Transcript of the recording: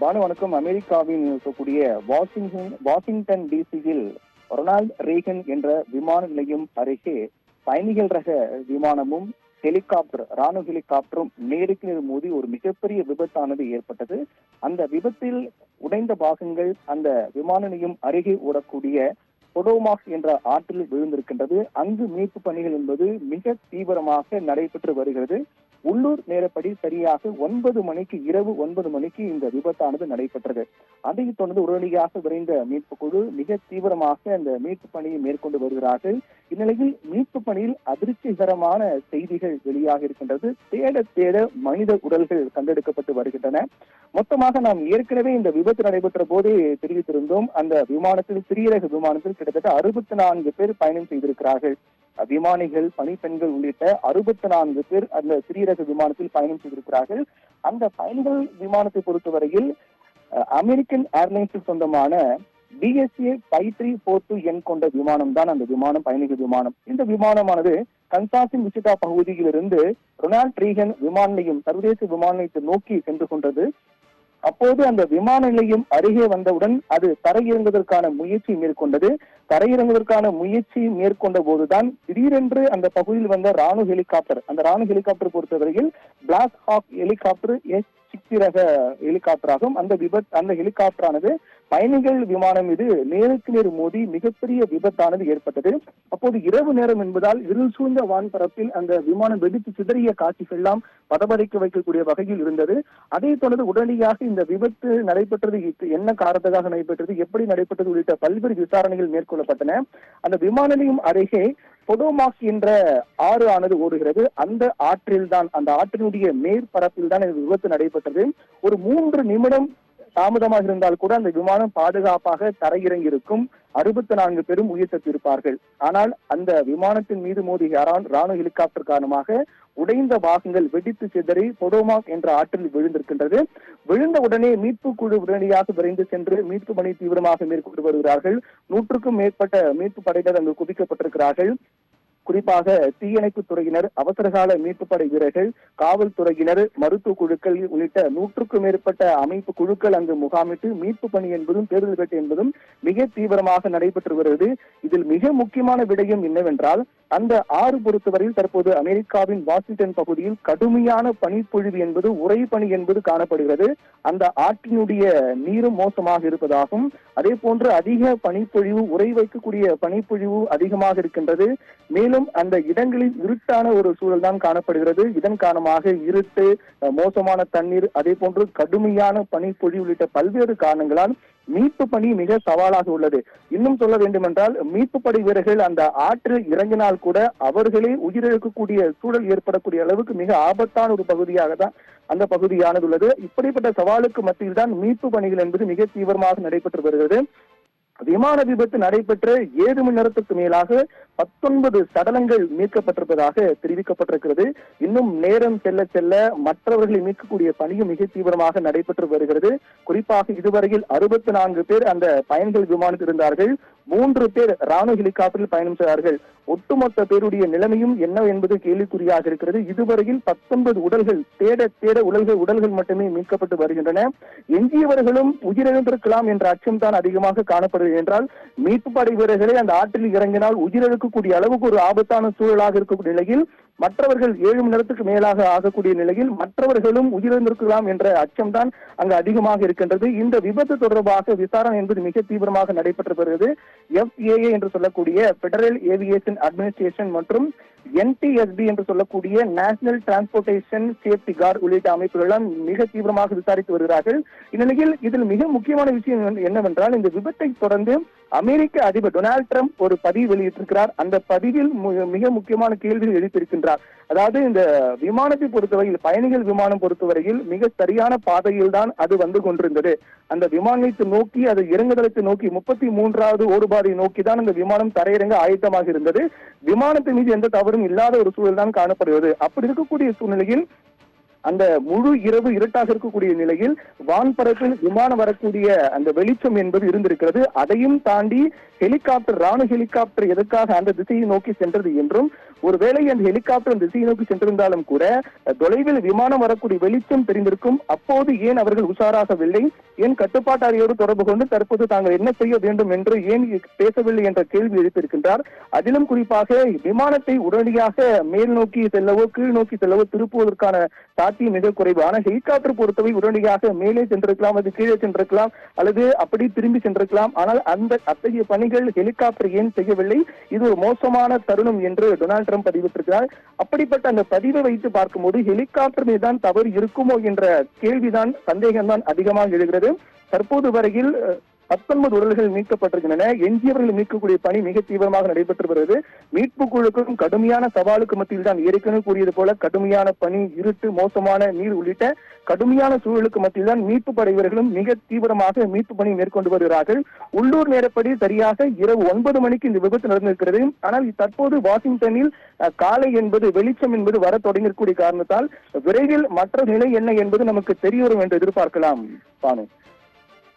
பானு வணக்கம். அமெரிக்காவின் இருக்கக்கூடிய வாஷிங்டன் டிசியில் ரொனால்ட் ரீகன் என்ற விமான நிலையம் அருகே பயணிகள் ரக விமானமும் ராணுவ ஹெலிகாப்டரும் நேருக்கு நேர் மோதி ஒரு மிகப்பெரிய விபத்தானது ஏற்பட்டது. அந்த விபத்தில் உடைந்த பாகங்கள் அந்த விமான நிலையம் அருகே ஓடக்கூடிய பொடோமாக் என்ற ஆற்றில் விழுந்திருக்கின்றது. அங்கு மீட்பு பணிகள் என்பது மிக தீவிரமாக நடைபெற்று வருகிறது. உள்ளூர் நேரப்படி சரியாக இரவு 9 மணிக்கு இந்த விபத்தானது நடைபெற்றது. அதைத் தொடர்ந்து உடனடியாக விரைந்த மீட்பு குழு மிக தீவிரமாக அந்த மீட்பு பணியை மேற்கொண்டு வருகிறார்கள். இந்நிலையில் மீட்பு பணியில் அதிர்ச்சிகரமான செய்திகள் வெளியாக இருக்கின்றது. தேட தேட மனித உடல்கள் கண்டெடுக்கப்பட்டு வருகின்றன. மொத்தமாக நாம் ஏற்கனவே இந்த விபத்து நடைபெற்ற போதே தெரிவித்திருந்தோம். அந்த விமானத்தில் சிறிய ரக விமானத்தில் கிட்டத்தட்ட 64 பேர் பயணம் செய்திருக்கிறார்கள். விமானிகள், பணிப்பெண்கள் உள்ளிட்ட 64 பேர் அந்த சிறிய ரக விமானத்தில் பயணம் செய்திருக்கிறார்கள். அந்த பயணிகள் விமானத்தை பொறுத்தவரையில் அமெரிக்கன் ஏர்லைன்ஸுக்கு சொந்தமான DSA 5342 கொண்ட விமானம் தான் அந்த விமானம், பயணிகள் விமானம். இந்த விமானமானது கன்சாஸின் விசிட்டா பகுதியிலிருந்து ரொனால்ட் ரீகன் விமான நிலையம், சர்வதேச விமான நிலையத்தை நோக்கி சென்று கொண்டது. அப்போது அந்த விமான நிலையம் அருகே வந்தவுடன் அது தரையிறங்குவதற்கான முயற்சி மேற்கொண்டது. தரையிறங்குவதற்கான முயற்சி மேற்கொண்ட போதுதான் திடீரென்று அந்த பகுதியில் வந்த ராணுவ ஹெலிகாப்டர், அந்த ராணுவ ஹெலிகாப்டர் பொறுத்தவரையில் பிளாக் ஹாக் ஹெலிகாப்டர் S-60 ரக ஹெலிகாப்டராகும். அந்த ஹெலிகாப்டரானது பயணிகள் விமானம் மீது நேருக்கு நேர் மோதி மிகப்பெரிய விபத்தானது ஏற்பட்டது. அப்போது இரவு நேரம் என்பதால் இருள் சூழ்ந்த வான்பரப்பில் அந்த விமானம் வெடித்து சிதறிய காட்சிகள் எல்லாம் பதபதைக்க வைக்கக்கூடிய வகையில் இருந்தது. அதை தொடர்ந்து உடனடியாக இந்த விபத்து நடைபெற்றது, என்ன காரணத்துக்காக நடைபெற்றது, எப்படி நடைபெற்றது உள்ளிட்ட பல்வேறு விசாரணைகள் மேற்கொள்ளப்பட்டன. அந்த விமான நிலையம் அருகே பொடோமாக் என்ற ஆறு ஆனது ஓடுகிறது. அந்த ஆற்றினுடைய மேற்பரப்பில் தான் இந்த விபத்து நடைபெற்றது. ஒரு 3 நிமிடம் தாமதமாக இருந்தால் கூட அந்த விமானம் பாதுகாப்பாக தரையிறங்கி இருக்கும். 64 பேரும் உயிர் தப்பியிருப்பார்கள். ஆனால் அந்த விமானத்தின் மீது மோதிய ராணுவ ஹெலிகாப்டர் காரணமாக உடைந்த பாகங்கள் வெடித்து சிதறி பொடோமாக் என்ற ஆற்றில் விழுந்திருக்கின்றது. விழுந்த உடனே மீட்பு குழு உடனடியாக விரைந்து சென்று மீட்பு பணி தீவிரமாக மேற்கொண்டு வருகிறார்கள். 100க்கும் மேற்பட்ட மீட்பு படையினர் அங்கு குவிக்கப்பட்டிருக்கிறார்கள். குறிப்பாக தீயணைப்பு துறையினர், அவசரகால மீட்பு படை வீரர்கள், காவல்துறையினர், மருத்துவ குழுக்கள் உள்ளிட்ட 100க்கும் மேற்பட்ட அமைப்பு குழுக்கள் அங்கு முகாமிட்டு மீட்பு பணி என்பதும் தேடுதல் வேட்டை என்பதும் மிக தீவிரமாக நடைபெற்று வருகிறது. இதில் மிக முக்கியமான விடயம் என்னவென்றால், அந்த ஆறு பொறுத்தவரையில் தற்போது அமெரிக்காவின் வாஷிங்டன் பகுதியில் கடுமையான பனிப்பொழிவு என்பது, உறை பனி என்பது காணப்படுகிறது. அந்த ஆற்றினுடைய நீரும் மோசமாக இருப்பதாகவும், அதே போன்று அதிக பனிப்பொழிவு, உறை வைக்கக்கூடிய பனிப்பொழிவு அதிகமாக இருக்கின்றது. மேலும் அந்த இடங்களில் இருட்டான ஒரு சூழல் தான் காணப்படுகிறது. இதன் காரணமாக இருட்டு, மோசமான தண்ணீர், அதே போன்று கடுமையான பனிப்பொழிவு உள்ளிட்ட பல்வேறு காரணங்களால் மீட்பு பணி மிக சவாலாக உள்ளது. இன்னும் சொல்ல வேண்டும் என்றால், மீட்பு படை வீரர்கள் அந்த ஆற்றில் இறங்கினால் கூட அவர்களே உயிரிழக்கக்கூடிய சூழல் ஏற்படக்கூடிய அளவுக்கு மிக ஆபத்தான ஒரு பகுதியாக தான் அந்த பகுதியானது உள்ளது. இப்படிப்பட்ட சவாலுக்கு மத்தியில் தான் மீட்பு பணிகள் என்பது மிக தீவிரமாக நடைபெற்று வருகிறது. விமான விபத்து நடைபெற்ற 7 மணி நேரத்துக்கு மேலாக 19 சடலங்கள் மீட்கப்பட்டிருப்பதாக தெரிவிக்கப்பட்டிருக்கிறது. இன்னும் நேரம் செல்ல செல்ல மற்றவர்களை மீட்கக்கூடிய பணியும் மிக தீவிரமாக நடைபெற்று வருகிறது. குறிப்பாக இதுவரையில் 64 பேர் அந்த பயணிகள் விமானத்தில் இருந்தார்கள். 3 பேர் ராணுவ ஹெலிகாப்டரில் பயணம் செய்தார்கள். ஒட்டுமொத்த பேருடைய நிலைமையும் என்ன என்பது கேள்விக்குறியாக இருக்கிறது. இதுவரையில் 19 உடல்கள் தேட உடல்கள் மட்டுமே மீட்கப்பட்டு வருகின்றன. எஞ்சியவர்களும் உயிரிழந்திருக்கலாம் என்ற அச்சம் தான் அதிகமாக காணப்படுகிறது. என்றால் மீட்பு படை வீரர்களை அந்த ஆற்றில் இறங்கினால் உயிரிழக்கக்கூடிய அளவுக்கு ஒரு ஆபத்தான சூழலாக இருக்கக்கூடிய நிலையில், மற்றவர்கள் 7 மணி நேரத்துக்கு மேலாக ஆகக்கூடிய நிலையில் மற்றவர்களும் உயிரிழந்திருக்கலாம் என்ற அச்சம் தான் அங்கு அதிகமாக இருக்கின்றது. இந்த விபத்து தொடர்பாக விசாரணை என்பது மிக தீவிரமாக நடைபெற்று வருகிறது. FAA என்று சொல்லக்கூடிய பெடரல் ஏவியேஷன் அட்மினிஸ்ட்ரேஷன் மற்றும் NTSB என்று சொல்லக்கூடிய நேஷனல் டிரான்ஸ்போர்டேஷன் சேஃப்டி கார்டு உள்ளிட்ட அமைப்புகள் எல்லாம் மிக தீவிரமாக விசாரித்து வருகிறார்கள். இந்நிலையில் இதில் மிக முக்கியமான விஷயம் என்னவென்றால், இந்த விபத்தை தொடர்ந்து அமெரிக்க அதிபர் டொனால்ட் ட்ரம்ப் ஒரு பதிவு வெளியிட்டிருக்கிறார். அந்த பதிவில் மிக முக்கியமான கேள்விகள் எழுப்பியிருக்கின்றார். அதாவது, இந்த விமானத்தை பொறுத்தவரையில், பயணிகள் விமானம் பொறுத்தவரையில் மிக சரியான பாதையில் தான் அது வந்து கொண்டிருந்தது. அந்த விமானத்தை நோக்கி, அது இறங்குதளத்தை நோக்கி 33வது ஓடுபாதை நோக்கி தான் அந்த விமானம் தரையிறங்க ஆயத்தமாக இருந்தது. விமானத்தின் மீது எந்த தவறும் இல்லாத ஒரு சூழல் தான் காணப்படுகிறது. அப்படி இருக்கக்கூடிய சூழ்நிலையில் அந்த முழு இரவு இருட்டாக இருக்கக்கூடிய நிலையில் வான்பரப்பில் விமானம் வரக்கூடிய அந்த வெளிச்சம் என்பது இருந்திருக்கிறது. அதையும் தாண்டி ராணுவ ஹெலிகாப்டர் எதற்காக அந்த திசையை நோக்கி சென்றது என்றும், ஒருவேளை அந்த ஹெலிகாப்டர் திசையை நோக்கி சென்றிருந்தாலும் கூட தொலைவில் விமானம் வரக்கூடிய வெளிச்சம் தெரிந்திருக்கும். அப்போது ஏன் அவர்கள் உஷாராகவில்லை? ஏன் கட்டுப்பாட்டு அறையோடு தொடர்பு கொண்டு தற்போது தாங்கள் என்ன செய்ய வேண்டும் என்று ஏன் பேசவில்லை என்ற கேள்வி எழுப்பியிருக்கின்றார். அதிலும் குறிப்பாக விமானத்தை உடனடியாக மேல் நோக்கி செல்லவோ கீழ் நோக்கி செல்லவோ திருப்புவதற்கான சாத்தியம் மிக குறைவு. ஆனால் ஹெலிகாப்டர் பொறுத்தவை உடனடியாக மேலே சென்றிருக்கலாம், அது கீழே சென்றிருக்கலாம், அல்லது அப்படி திரும்பி சென்றிருக்கலாம். ஆனால் அத்தகைய பணிகள் ஹெலிகாப்டர் ஏன் செய்யவில்லை? இது ஒரு மோசமான தருணம் என்று டொனால்ட் ட்ரம்ப் பதிவிட்டிருக்கிறார். அப்படிப்பட்ட அந்த பதிவை வைத்து பார்க்கும்போது ஹெலிகாப்டர் மீதுதான் தவறு இருக்குமோ என்ற கேள்விதான், சந்தேகம்தான் அதிகமாக எழுகிறது. தற்போது வரையில் 19 உடல்கள் மீட்கப்பட்டிருக்கின்றன. எஞ்சியவர்கள் மீட்கக்கூடிய பணி மிக தீவிரமாக நடைபெற்று வருகிறது. மீட்பு குழுக்களும் கடுமையான சவாலுக்கு மத்தியில் தான், ஏற்கனவே கூறியது போல கடுமையான பனி, இருட்டு, மோசமான நீர் உள்ளிட்ட கடுமையான சூழலுக்கு மத்தியில் தான் மீட்பு படை வீரர்களும் மிக தீவிரமாக மீட்பு பணி மேற்கொண்டு வருகிறார்கள். உள்ளூர் நேரப்படி சரியாக இரவு 9 மணிக்கு இந்த விபத்து நடந்திருக்கிறது. ஆனால் தற்போது வாஷிங்டனில் காலை என்பது, வெளிச்சம் என்பது வர தொடங்கியிருக்கூடிய காரணத்தால் விரைவில் மற்ற நிலை என்ன என்பது நமக்கு தெரிய வரும் என்று எதிர்பார்க்கலாம். பானு.